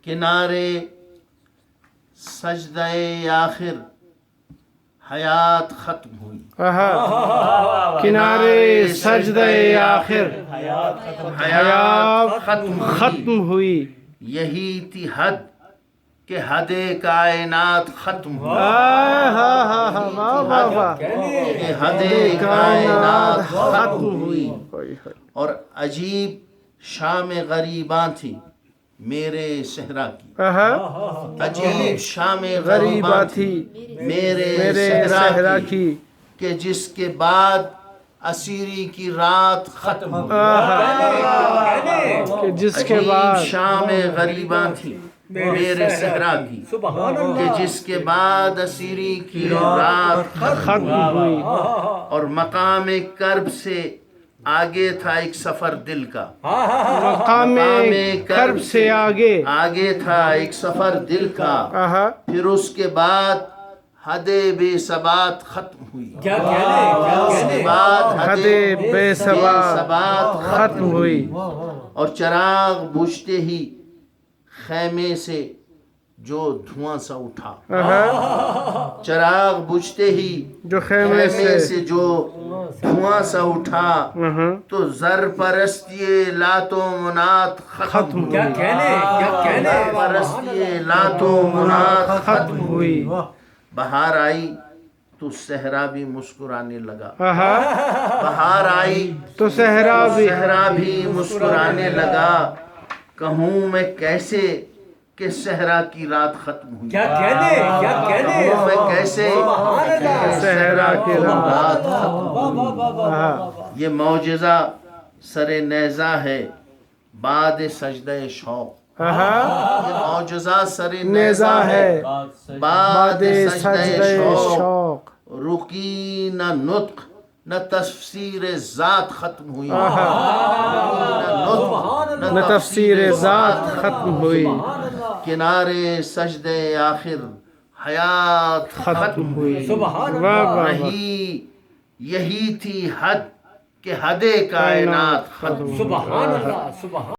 کنارے سجدہ آخر حیات ختم ہوئی. کنارے سجدہ آخر حیات ختم ہوئی. یہی تھی حد کہ حد کائنات ختم ہوئی. کہ حد کائنات ختم ہوئی. اور عجیب شام غریباں تھی میرے صحرا کی. عجیب شام غریباں تھی میرے صحرا کی کہ جس کے بعد اسیری کی رات ختم ہوئی. جس کے عجیب بعد شام غریباں تھی میرے صحرا کی کہ جس کے بعد اسیری کی رات ختم ہوئی. اور مقام کرب سے آگے تھا ایک سفر دل کا. مقام کرب سے آگے تھا ایک سفر دل کا. پھر اس کے بعد حد بے ثبات ختم ہوئی. اس کے بعد حد بے ثبات ختم ہوئی. اور چراغ بجھتے ہی خیمے سے جو دھواں سا اٹھا. چراغ بجھتے ہی جو خیمے سے جو دھواں سا اٹھا تو زر پرستی لات و منات ختم ہوئی. پرستی لات و منات ختم ہوئی. بہار آئی تو صحرا بھی مسکرانے لگا. بہار آئی تو صحرا بھی مسکرانے لگا. کہوں میں کیسے کہ صحرا کی رات ختم ہوئی. کہوں میں کیسے کہ صحرا کی رات ختم ہوئی. یہ معجزہ سر نیزہ ہے بعد سجدہ شوق. یہ معجزہ سر نیزہ ہے بعد سجدہ شوق. رکی نہ نطق نہ تفسیر ذات ختم ہوئی. نہ تفسیر ذات ختم ہوئی. کنارے سجدہ آخر حیات ختم ہوئی. رہی یہی تھی حد کہ حد کائنات ختم ہوئی.